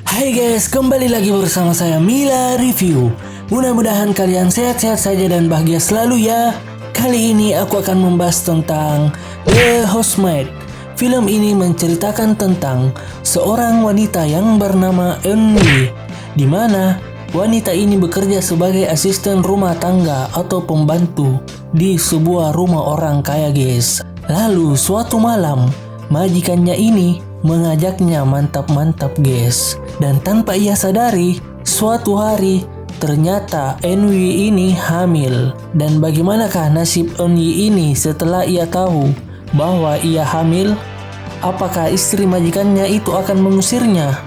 Hai guys, kembali lagi bersama saya Mila Review. Mudah-mudahan kalian sehat-sehat saja dan bahagia selalu ya. Kali ini aku akan membahas tentang The Housemaid. Film ini menceritakan tentang seorang wanita yang bernama Eunwi, di mana wanita ini bekerja sebagai asisten rumah tangga atau pembantu di sebuah rumah orang kaya guys. Lalu suatu malam, majikannya ini mengajaknya mantap-mantap guys. Dan tanpa ia sadari, suatu hari ternyata Eunwi ini hamil. Dan bagaimanakah nasib Eunwi ini setelah ia tahu bahwa ia hamil? Apakah istri majikannya itu akan mengusirnya?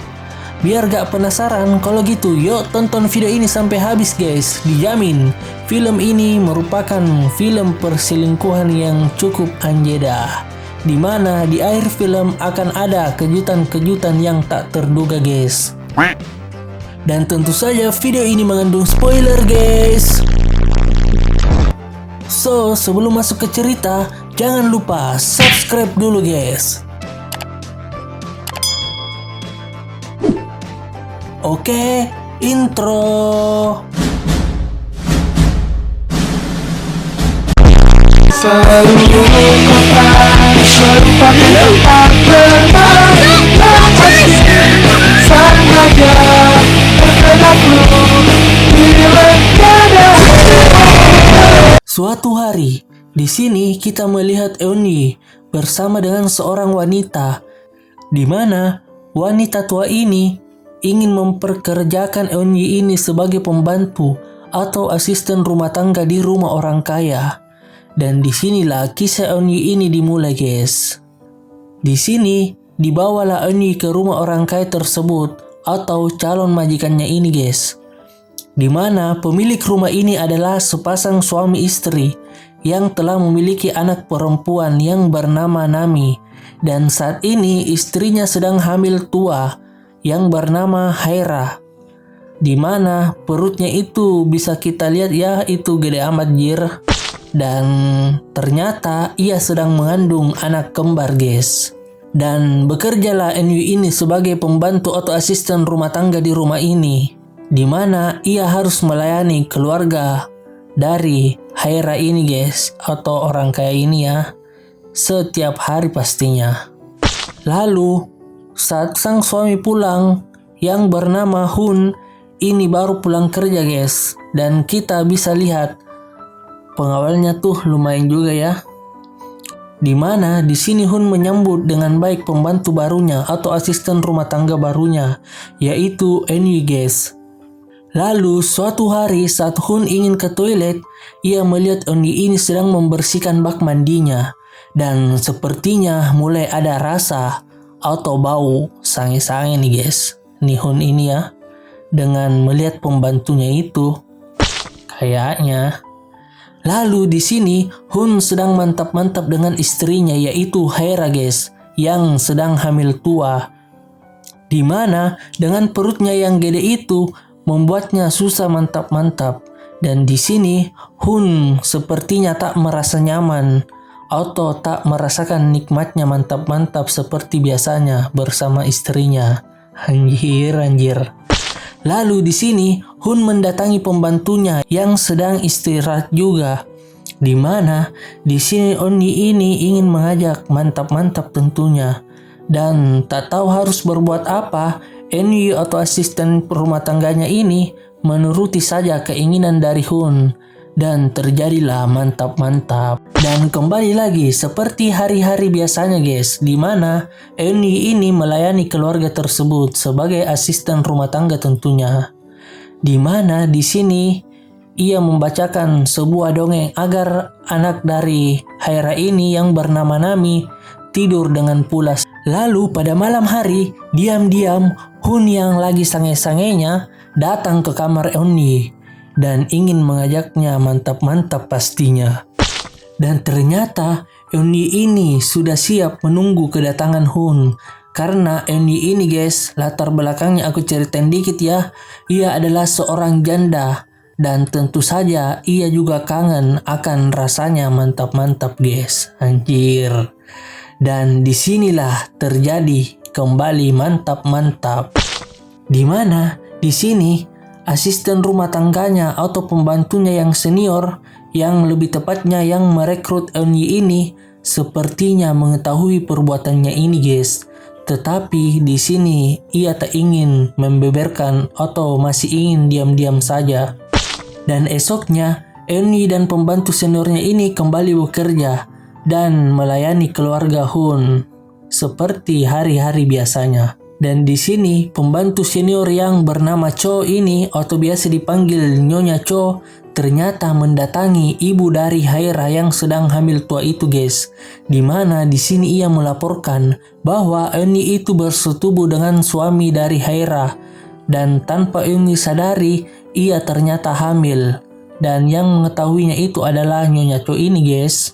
Biar gak penasaran, kalau gitu yuk tonton video ini sampai habis guys. Dijamin film ini merupakan film perselingkuhan yang cukup anjeda, di mana di akhir film akan ada kejutan-kejutan yang tak terduga guys. Dan tentu saja video ini mengandung spoiler guys. So, sebelum masuk ke cerita, jangan lupa subscribe dulu guys. Oke, intro. Suatu hari, di sini kita melihat Eunwi bersama dengan seorang wanita, di mana wanita tua ini ingin memperkerjakan Eunwi ini sebagai pembantu atau asisten rumah tangga di rumah orang kaya. Dan disinilah kisah Eunwi ini dimulai guys. Di sini dibawalah Eunwi ke rumah orang kaya tersebut atau calon majikannya ini guys, di mana pemilik rumah ini adalah sepasang suami istri yang telah memiliki anak perempuan yang bernama Nami. Dan saat ini istrinya sedang hamil tua yang bernama Haira, di mana perutnya itu bisa kita lihat ya, itu gede amat jir. Dan ternyata ia sedang mengandung anak kembar guys. Dan bekerjalah Eunwi ini sebagai pembantu atau asisten rumah tangga di rumah ini, di mana ia harus melayani keluarga dari Haira ini guys, atau orang kaya ini ya, setiap hari pastinya. Lalu saat sang suami pulang yang bernama Hun ini baru pulang kerja guys, dan kita bisa lihat pengawalnya tuh lumayan juga ya, di mana di sini Hun menyambut dengan baik pembantu barunya atau asisten rumah tangga barunya, yaitu Eunwi guys. Lalu suatu hari saat Hun ingin ke toilet, ia melihat Eunwi ini sedang membersihkan bak mandinya, dan sepertinya mulai ada rasa atau bau sange-sange nih guys, nih Hun ini ya, dengan melihat pembantunya itu kayaknya. Lalu di sini Hun sedang mantap-mantap dengan istrinya, yaitu Haira guys, yang sedang hamil tua, di mana dengan perutnya yang gede itu membuatnya susah mantap-mantap. Dan di sini Hun sepertinya tak merasa nyaman atau tak merasakan nikmatnya mantap-mantap seperti biasanya bersama istrinya. Anjir. Lalu di sini Hun mendatangi pembantunya yang sedang istirahat juga, di mana di sini Eunwi ini ingin mengajak mantap-mantap tentunya. Dan tak tahu harus berbuat apa, Eunwi atau asisten rumah tangganya ini menuruti saja keinginan dari Hun, dan terjadilah mantap-mantap. Dan kembali lagi seperti hari-hari biasanya guys, di mana Eunwi ini melayani keluarga tersebut sebagai asisten rumah tangga tentunya, di mana di sini ia membacakan sebuah dongeng agar anak dari Haira ini yang bernama Nami tidur dengan pulas. Lalu pada malam hari, diam-diam Hun yang lagi sange-sangenya datang ke kamar Eunwi dan ingin mengajaknya mantap-mantap pastinya. Dan ternyata Eunwi ini sudah siap menunggu kedatangan Hun. Karena Eunwi ini guys, latar belakangnya aku ceritain dikit ya. Ia adalah seorang janda, dan tentu saja ia juga kangen akan rasanya mantap-mantap guys. Anjir. Dan disinilah terjadi kembali mantap-mantap. Di mana di sini asisten rumah tangganya atau pembantunya yang senior, yang lebih tepatnya yang merekrut Eunyi ini, sepertinya mengetahui perbuatannya ini guys. Tetapi di sini ia tak ingin membeberkan atau masih ingin diam-diam saja. Dan esoknya Eunyi dan pembantu seniornya ini kembali bekerja dan melayani keluarga Hun seperti hari-hari biasanya. Dan di sini pembantu senior yang bernama Cho ini atau biasa dipanggil Nyonya Cho ternyata mendatangi ibu dari Haira yang sedang hamil tua itu guys. Dimana di sini ia melaporkan bahwa Eunyi itu bersetubuh dengan suami dari Haira dan tanpa Eunyi sadari ia ternyata hamil. Dan yang mengetahuinya itu adalah Nyonya Cho ini guys.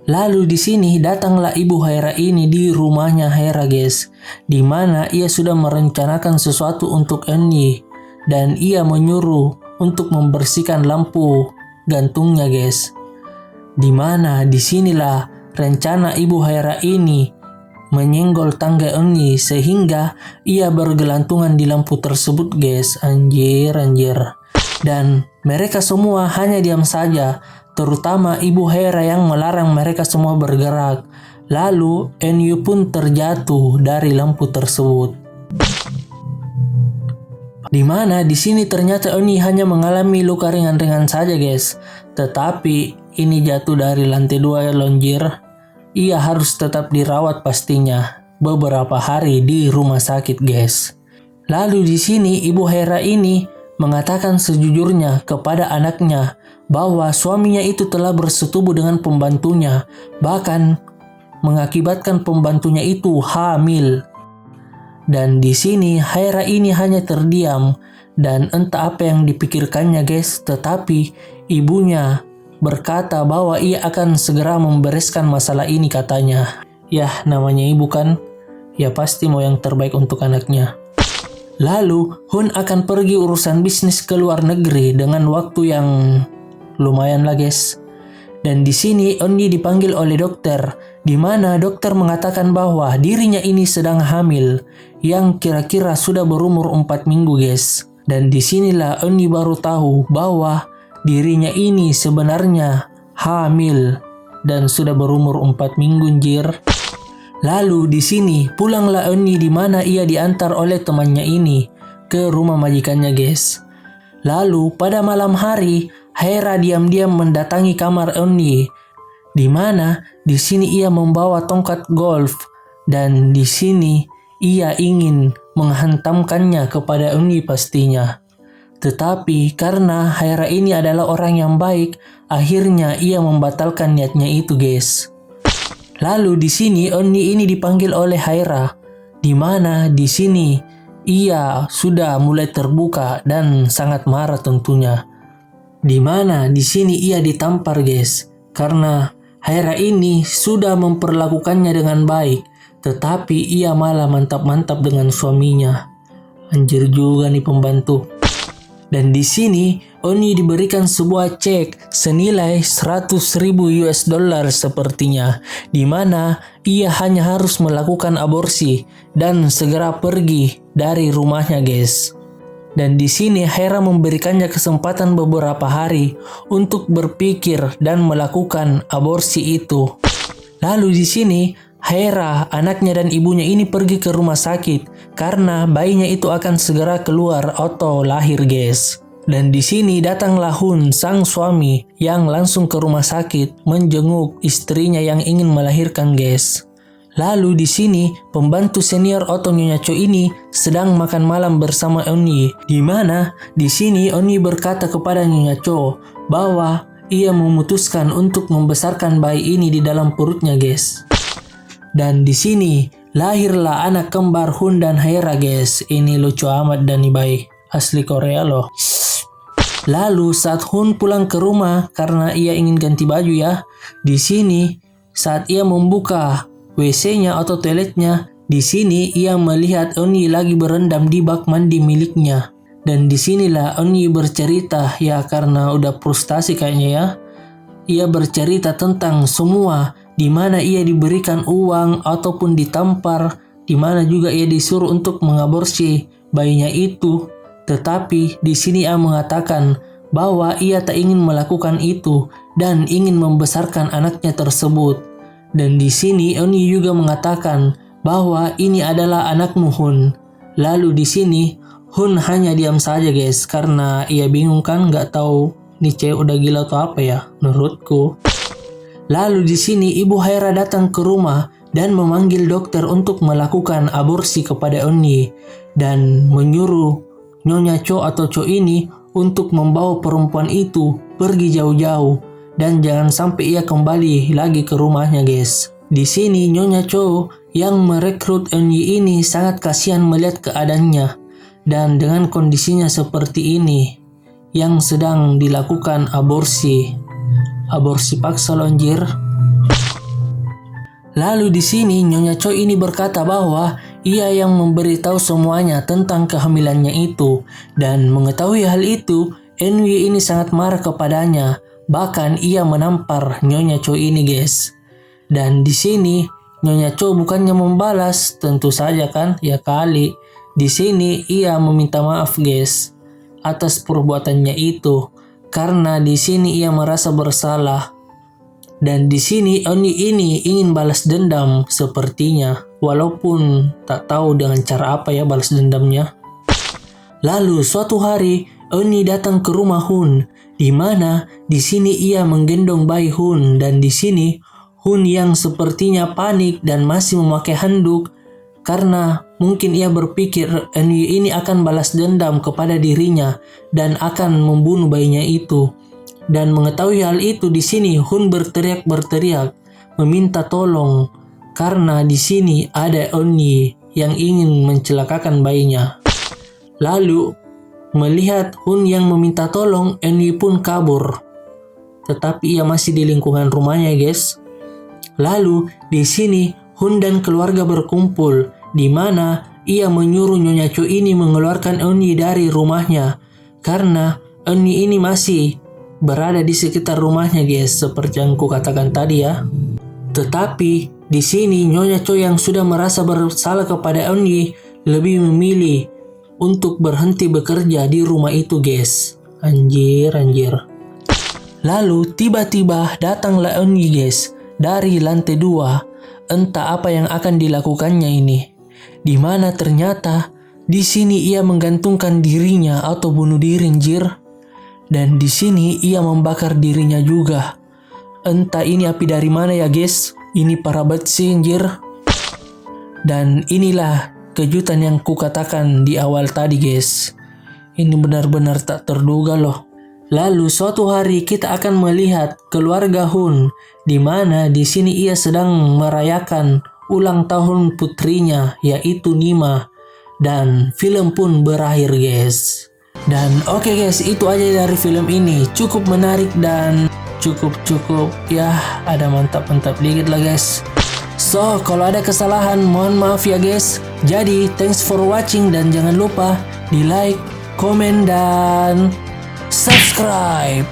Lalu di sini datanglah ibu Haira ini di rumahnya Haira guys, di mana ia sudah merencanakan sesuatu untuk Eunyi dan ia menyuruh untuk membersihkan lampu gantungnya guys. Di mana disinilah rencana ibu Haira ini menyenggol tangga Eunyi sehingga ia bergelantungan di lampu tersebut guys. Anjir. Dan mereka semua hanya diam saja, terutama ibu Haira yang melarang mereka semua bergerak. Lalu Eunyi pun terjatuh dari lampu tersebut. Di mana di sini ternyata Eunyi hanya mengalami luka ringan-ringan saja guys. Tetapi ini jatuh dari lantai 2 lonjir. Ia harus tetap dirawat pastinya beberapa hari di rumah sakit guys. Lalu di sini ibu Haira ini mengatakan sejujurnya kepada anaknya bahwa suaminya itu telah bersetubuh dengan pembantunya, bahkan mengakibatkan pembantunya itu hamil. Dan di sini Haira ini hanya terdiam dan entah apa yang dipikirkannya guys, tetapi ibunya berkata bahwa ia akan segera membereskan masalah ini katanya. Yah, namanya ibu kan, ya pasti mau yang terbaik untuk anaknya. Lalu Hun akan pergi urusan bisnis ke luar negeri dengan waktu yang lumayan lah guys. Dan di sini Eunyi dipanggil oleh dokter, di mana dokter mengatakan bahwa dirinya ini sedang hamil yang kira-kira sudah berumur 4 minggu guys. Dan disinilah Eunyi baru tahu bahwa dirinya ini sebenarnya hamil dan sudah berumur 4 minggu anjir. Lalu di sini pulanglah Eunyi di mana ia diantar oleh temannya ini ke rumah majikannya guys. Lalu pada malam hari Haira diam-diam mendatangi kamar Eunyi, di mana di sini ia membawa tongkat golf dan di sini ia ingin menghantamkannya kepada Eunyi pastinya. Tetapi karena Haira ini adalah orang yang baik, akhirnya ia membatalkan niatnya itu guys. Lalu di sini Eunyi ini dipanggil oleh Haira, di mana di sini ia sudah mulai terbuka dan sangat marah tentunya. Di mana di sini ia ditampar guys, karena Haira ini sudah memperlakukannya dengan baik, tetapi ia malah mantap-mantap dengan suaminya. Anjir juga nih pembantu. Dan di sini Eunyi diberikan sebuah cek senilai 100.000 US dollar sepertinya, di mana ia hanya harus melakukan aborsi dan segera pergi dari rumahnya guys. Dan di sini Haira memberikannya kesempatan beberapa hari untuk berpikir dan melakukan aborsi itu. Lalu di sini Haira, anaknya dan ibunya ini pergi ke rumah sakit karena bayinya itu akan segera keluar atau lahir guys. Dan di sini datanglah Hun, sang suami, yang langsung ke rumah sakit menjenguk istrinya yang ingin melahirkan guys. Lalu di sini pembantu senior atau Nyonya Cho ini sedang makan malam bersama Eunyi, di mana di sini Eunyi berkata kepada Nyonya Cho bahwa ia memutuskan untuk membesarkan bayi ini di dalam perutnya guys. Dan di sini lahirlah anak kembar Hun dan Haira guys. Ini lucu amat dan ini bayi asli Korea loh. Lalu saat Hun pulang ke rumah karena ia ingin ganti baju ya, di sini saat ia membuka WC-nya atau toiletnya, di sini ia melihat Eunyi lagi berendam di bak mandi miliknya. Dan disinilah Eunyi bercerita ya, karena udah frustasi kayaknya ya. Ia bercerita tentang semua, di mana ia diberikan uang ataupun ditampar, di mana juga ia disuruh untuk mengaborsi bayinya itu. Tetapi di sini ia mengatakan bahwa ia tak ingin melakukan itu dan ingin membesarkan anaknya tersebut. Dan di sini Eunhye juga mengatakan bahwa ini adalah anakmu Hun. Lalu di sini Hun hanya diam saja guys, karena ia bingung kan, nggak tahu nih cewek udah gila atau apa ya menurutku. Lalu di sini Ibu Haira datang ke rumah dan memanggil dokter untuk melakukan aborsi kepada Eunhye dan menyuruh Nyonya Cho atau Cho ini untuk membawa perempuan itu pergi jauh-jauh dan jangan sampai ia kembali lagi ke rumahnya guys. Di sini Nyonya Cho yang merekrut Eunhye ini sangat kasihan melihat keadaannya dan dengan kondisinya seperti ini yang sedang dilakukan aborsi paksa lonjir. Lalu di sini Nyonya Cho ini berkata bahwa ia yang memberitahu semuanya tentang kehamilannya itu, dan mengetahui hal itu Eunhye ini sangat marah kepadanya, bahkan ia menampar Nyonya Cho ini guys. Dan di sini Nyonya Cho bukannya membalas, tentu saja kan, ya kali. Di sini ia meminta maaf guys atas perbuatannya itu, karena di sini ia merasa bersalah. Dan di sini Eunhye ini ingin balas dendam sepertinya, walaupun tak tahu dengan cara apa ya balas dendamnya. Lalu suatu hari Eunhye datang ke rumah Hun, di mana di sini ia menggendong bayi Hun, dan di sini Hun yang sepertinya panik dan masih memakai handuk karena mungkin ia berpikir Eunhye ini akan balas dendam kepada dirinya dan akan membunuh bayinya itu. Dan mengetahui hal itu di sini Hun berteriak meminta tolong karena di sini ada Eunhye yang ingin mencelakakan bayinya. Lalu melihat Hun yang meminta tolong, Eunhye pun kabur. Tetapi ia masih di lingkungan rumahnya guys. Lalu di sini Hun dan keluarga berkumpul, di mana ia menyuruh Nyonya Cho ini mengeluarkan Eunhye dari rumahnya karena Eunhye ini masih berada di sekitar rumahnya guys, seperti yang ku katakan tadi ya. Tetapi di sini Nyonya Cho yang sudah merasa bersalah kepada Eunhye lebih memilih untuk berhenti bekerja di rumah itu guys. Anjir. Lalu tiba-tiba datanglah Eunhye guys dari lantai 2. Entah apa yang akan dilakukannya ini. Di mana ternyata di sini ia menggantungkan dirinya atau bunuh diri anjir. Dan di sini ia membakar dirinya juga. Entah ini api dari mana ya guys. Ini parah banget sih anjir. Dan inilah kejutan yang kukatakan di awal tadi guys. Ini benar-benar tak terduga loh. Lalu suatu hari kita akan melihat keluarga Hun, di mana di sini ia sedang merayakan ulang tahun putrinya yaitu Nima, dan film pun berakhir guys. Dan oke guys, itu aja dari film ini. Cukup menarik dan cukup ya, ada mantap-mantap dikit lah guys. So, kalau ada kesalahan mohon maaf ya guys. Jadi, thanks for watching dan jangan lupa di like, komen, dan subscribe.